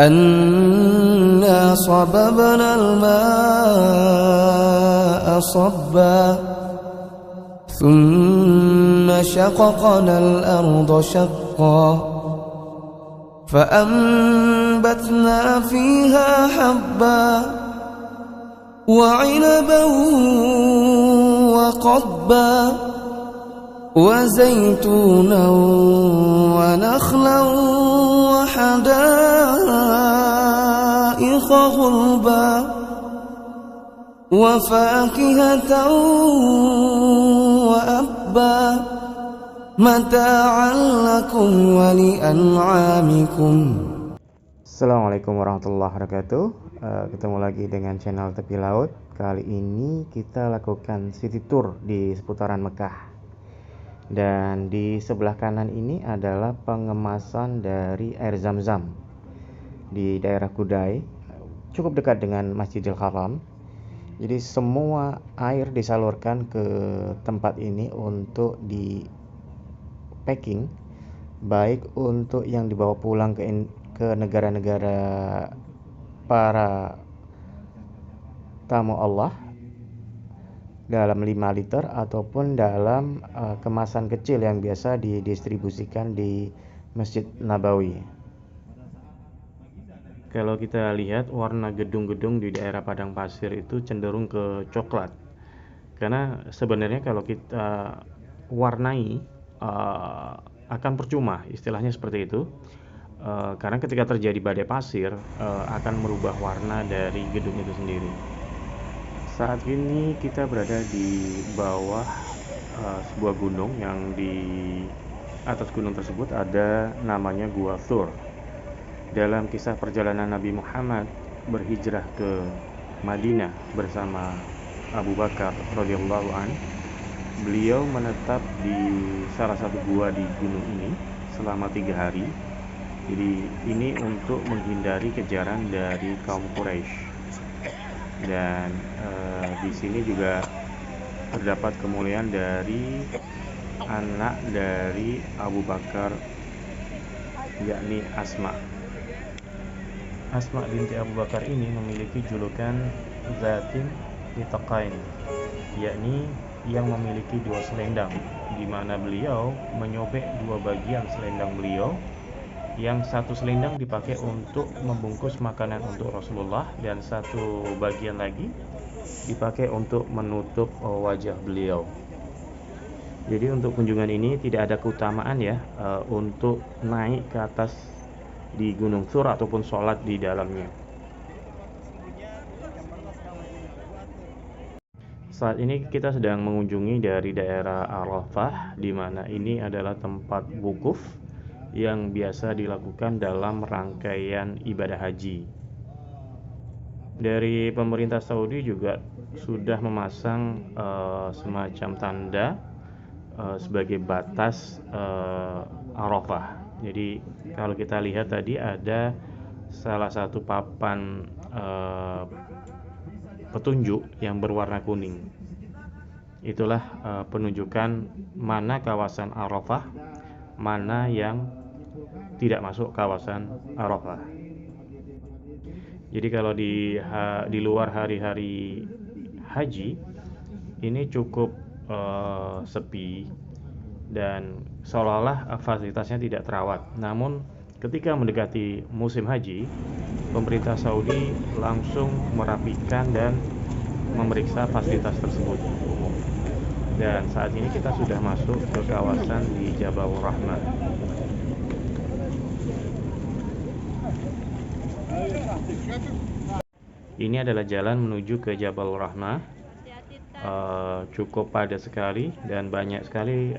أنا صببنا الماء صبا ثم شققنا الأرض شقا فأنبتنا فيها حبا وعنبا وقضبا وزيتونا ونخلا وحدائق غلبا وفاكهة وأبا متاعا لكم ولأنعامكم. Assalamualaikum warahmatullahi wabarakatuh. Ketemu lagi dengan channel Tepi Laut. Kali ini kita lakukan city tour di seputaran Mekah. Dan di sebelah kanan ini adalah pengemasan dari air Zam-Zam di daerah Kudai, cukup dekat dengan Masjidil Haram. Jadi semua air disalurkan ke tempat ini untuk di packing, baik untuk yang dibawa pulang ke negara-negara para tamu Allah dalam 5 liter ataupun dalam kemasan kecil yang biasa didistribusikan di Masjid Nabawi. Kalau kita lihat warna gedung-gedung di daerah padang pasir itu cenderung ke coklat, karena sebenarnya kalau kita warnai akan percuma, istilahnya seperti itu. Karena ketika terjadi badai pasir akan merubah warna dari gedung itu sendiri. Saat ini kita berada di bawah sebuah gunung yang di atas gunung tersebut ada namanya Gua Thur. Dalam kisah perjalanan Nabi Muhammad berhijrah ke Madinah bersama Abu Bakar radhiyallahu an, beliau menetap di salah satu gua di gunung ini selama 3 hari. Jadi ini untuk menghindari kejaran dari kaum Quraisy. Dan di sini juga terdapat kemuliaan dari anak dari Abu Bakar, yakni Asma. Asma binti Abu Bakar ini memiliki julukan Zatin Nitaqain, yakni yang memiliki 2 selendang, di mana beliau menyobek 2 bagian selendang beliau. Yang satu selendang dipakai untuk membungkus makanan untuk Rasulullah, dan satu bagian lagi dipakai untuk menutup wajah beliau. Jadi untuk kunjungan ini tidak ada keutamaan ya untuk naik ke atas di Gunung Thur ataupun sholat di dalamnya. Saat ini kita sedang mengunjungi dari daerah Arafah, di mana ini adalah tempat wukuf yang biasa dilakukan dalam rangkaian ibadah haji. Dari pemerintah Saudi juga sudah memasang semacam tanda sebagai batas Arafah. Jadi kalau kita lihat tadi ada salah satu papan petunjuk yang berwarna kuning. Itulah penunjukan mana kawasan Arafah, mana yang tidak masuk kawasan Arafah. Jadi kalau di luar hari-hari haji ini cukup sepi dan seolah-olah fasilitasnya tidak terawat. Namun ketika mendekati musim haji, pemerintah Saudi langsung merapikan dan memeriksa fasilitas tersebut. Dan saat ini kita sudah masuk ke kawasan di Jabal Rahmah. Ini adalah jalan menuju ke Jabal Rahmah. Cukup padat sekali dan banyak sekali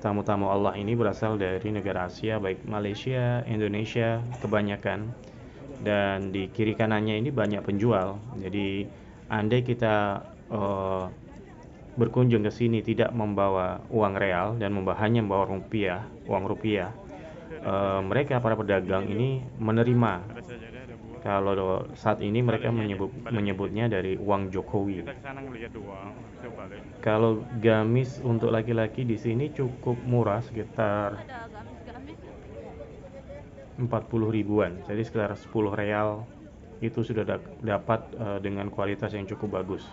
tamu-tamu Allah ini berasal dari negara Asia, baik Malaysia, Indonesia kebanyakan. Dan di kiri kanannya ini banyak penjual. Jadi andai kita berkunjung ke sini tidak membawa uang real dan hanya membawa uang rupiah, mereka para pedagang ini menerima. Kalau saat ini mereka menyebutnya dari uang Jokowi. Kalau gamis untuk laki-laki di sini cukup murah, sekitar 40 ribuan, jadi sekitar 10 real itu sudah dapat dengan kualitas yang cukup bagus.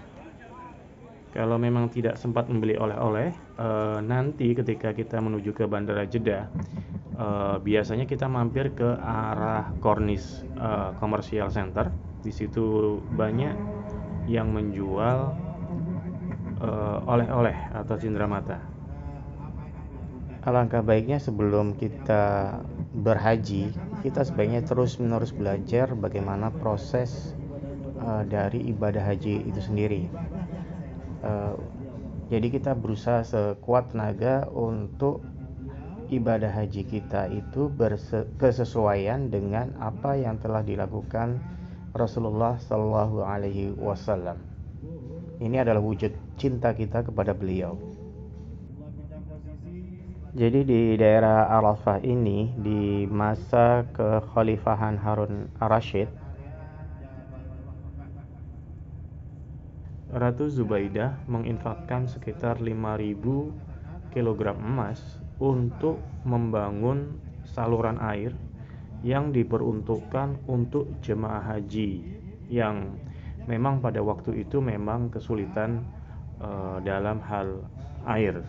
Kalau memang tidak sempat membeli oleh-oleh, nanti ketika kita menuju ke Bandara Jeddah, biasanya kita mampir ke arah Corniche Commercial Center. Di situ banyak yang menjual oleh-oleh atau cenderamata. Alangkah baiknya sebelum kita berhaji, kita sebaiknya terus-menerus belajar bagaimana proses dari ibadah haji itu sendiri. Jadi kita berusaha sekuat tenaga untuk ibadah haji kita itu berkesesuaian dengan apa yang telah dilakukan Rasulullah Shallallahu Alaihi Wasallam. Ini adalah wujud cinta kita kepada beliau. Jadi di daerah Arafah ini, di masa kekhalifahan Harun ar-Rasyid, Ratu Zubaidah menginfakkan sekitar 5.000 kg emas untuk membangun saluran air yang diperuntukkan untuk jemaah haji yang memang pada waktu itu memang kesulitan dalam hal air.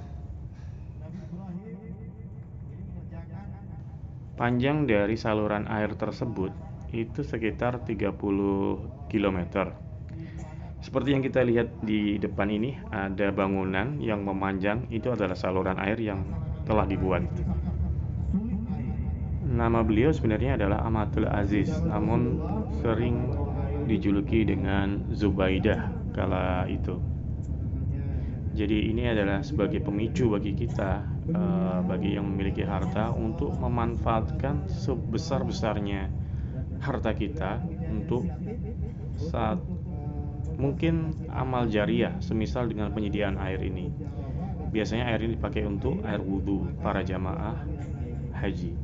Panjang dari saluran air tersebut itu sekitar 30 km. Seperti yang kita lihat di depan ini, ada bangunan yang memanjang, itu adalah saluran air yang telah dibuat. Nama beliau sebenarnya adalah Amatul Aziz, namun sering dijuluki dengan Zubaidah kala itu. Jadi ini adalah sebagai pemicu bagi kita, bagi yang memiliki harta, untuk memanfaatkan sebesar-besarnya harta kita untuk saat mungkin amal jariah, semisal dengan penyediaan air ini. Biasanya air ini dipakai untuk air wudhu para jamaah haji.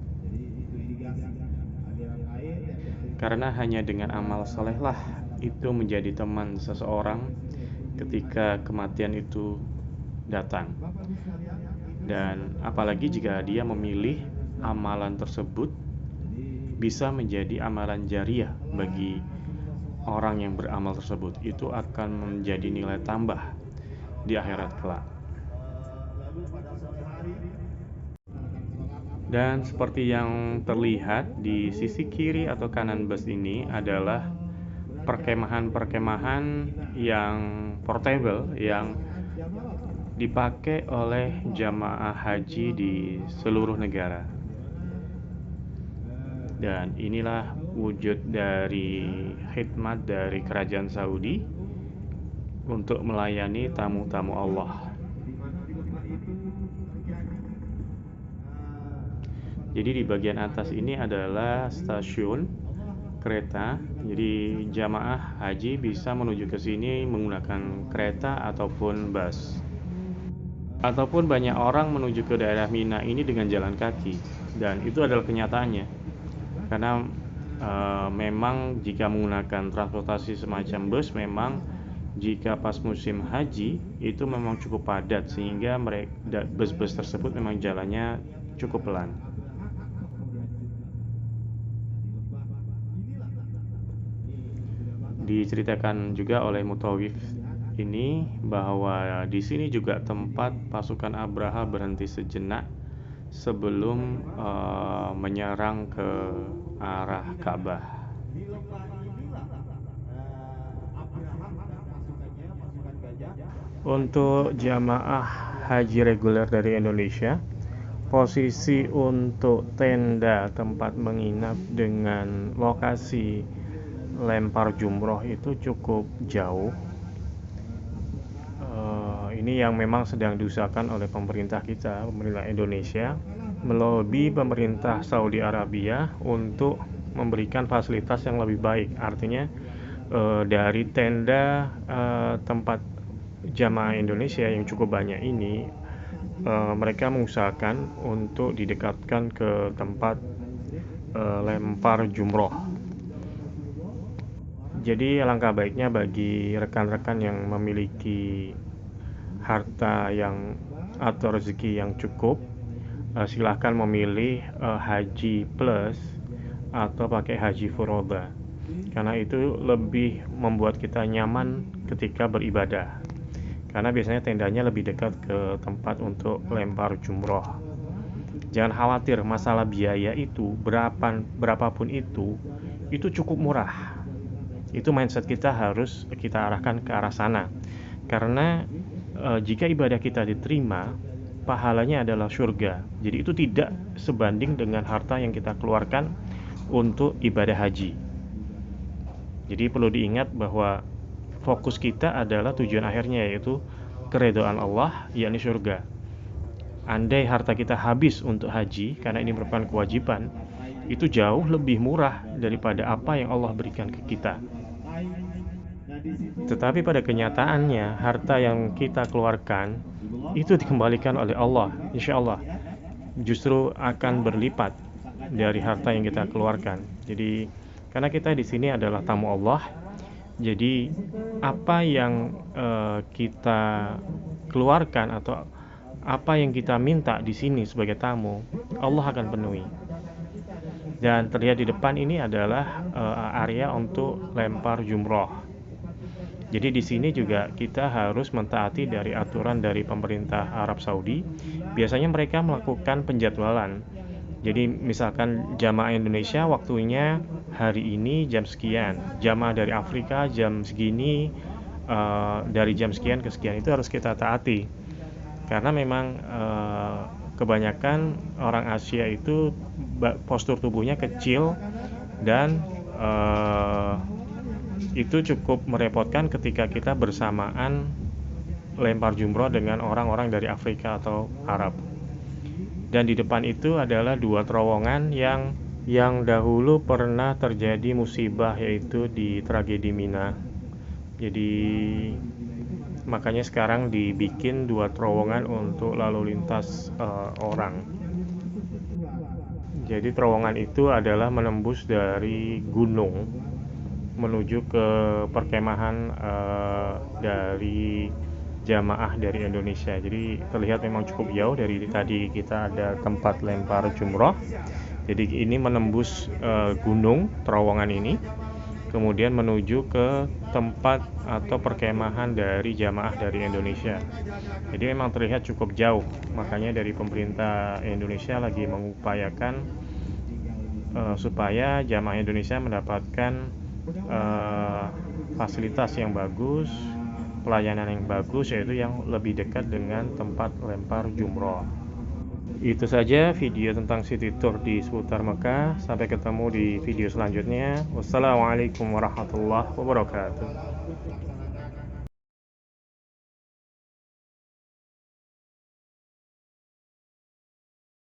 Karena hanya dengan amal solehlah itu menjadi teman seseorang ketika kematian itu datang. Dan apalagi jika dia memilih amalan tersebut bisa menjadi amalan jariah bagi orang yang beramal tersebut, itu akan menjadi nilai tambah di akhirat kelak. Dan seperti yang terlihat di sisi kiri atau kanan bus ini adalah perkemahan-perkemahan yang portable yang dipakai oleh jamaah haji di seluruh negara. Dan inilah wujud dari khidmat dari kerajaan Saudi untuk melayani tamu-tamu Allah. Jadi di bagian atas ini adalah stasiun kereta. Jadi jamaah haji bisa menuju ke sini menggunakan kereta ataupun bus. Ataupun banyak orang menuju ke daerah Mina ini dengan jalan kaki. Dan itu adalah kenyataannya. Karena memang jika menggunakan transportasi semacam bus, memang jika pas musim haji itu memang cukup padat, sehingga bus-bus tersebut memang jalannya cukup pelan. Diceritakan juga oleh Mutawif ini bahwa di sini juga tempat pasukan Abraha berhenti sejenak sebelum menyerang ke arah Ka'bah. Untuk jamaah haji reguler dari Indonesia, posisi untuk tenda tempat menginap dengan lokasi lempar jumroh itu cukup jauh. Ini yang memang sedang diusahakan oleh pemerintah kita, pemerintah Indonesia, melobi pemerintah Saudi Arabia untuk memberikan fasilitas yang lebih baik. Artinya dari tenda tempat jamaah Indonesia yang cukup banyak ini, mereka mengusahakan untuk didekatkan ke tempat lempar jumroh. Jadi alangkah baiknya bagi rekan-rekan yang memiliki harta yang atau rezeki yang cukup, silahkan memilih Haji Plus atau pakai haji furoda, karena itu lebih membuat kita nyaman ketika beribadah, karena biasanya tendanya lebih dekat ke tempat untuk lempar jumroh. Jangan khawatir masalah biaya, itu berapapun itu cukup murah. Itu mindset kita harus kita arahkan ke arah sana, karena jika ibadah kita diterima, pahalanya adalah surga. Jadi itu tidak sebanding dengan harta yang kita keluarkan untuk ibadah haji. Jadi perlu diingat bahwa fokus kita adalah tujuan akhirnya, yaitu keridhaan Allah, yakni surga. Andai harta kita habis untuk haji, karena ini merupakan kewajiban, itu jauh lebih murah daripada apa yang Allah berikan ke kita. Tetapi pada kenyataannya, harta yang kita keluarkan itu dikembalikan oleh Allah, insya Allah justru akan berlipat dari harta yang kita keluarkan. Jadi karena kita di sini adalah tamu Allah, jadi apa yang kita keluarkan atau apa yang kita minta di sini sebagai tamu, Allah akan penuhi. Dan terlihat di depan ini adalah area untuk lempar jumroh. Jadi di sini juga kita harus mentaati dari aturan dari pemerintah Arab Saudi. Biasanya mereka melakukan penjadwalan. Jadi misalkan jamaah Indonesia waktunya hari ini jam sekian, jamaah dari Afrika jam segini, dari jam sekian ke sekian, itu harus kita taati. Karena memang kebanyakan orang Asia itu postur tubuhnya kecil dan itu cukup merepotkan ketika kita bersamaan lempar jumroh dengan orang-orang dari Afrika atau Arab. Dan di depan itu adalah dua terowongan yang dahulu pernah terjadi musibah, yaitu di tragedi Mina. Jadi makanya sekarang dibikin dua terowongan untuk lalu lintas orang. Jadi terowongan itu adalah menembus dari gunung menuju ke perkemahan dari jamaah dari Indonesia. Jadi terlihat memang cukup jauh. Dari tadi kita ada tempat lempar jumroh, jadi ini menembus gunung terowongan ini, kemudian menuju ke tempat atau perkemahan dari jamaah dari Indonesia. Jadi memang terlihat cukup jauh. Makanya dari pemerintah Indonesia lagi mengupayakan supaya jamaah Indonesia mendapatkan fasilitas yang bagus, pelayanan yang bagus, yaitu yang lebih dekat dengan tempat lempar jumroh. Itu saja video tentang city tour di seputar Mekah. Sampai ketemu di video selanjutnya. Wassalamualaikum warahmatullahi wabarakatuh.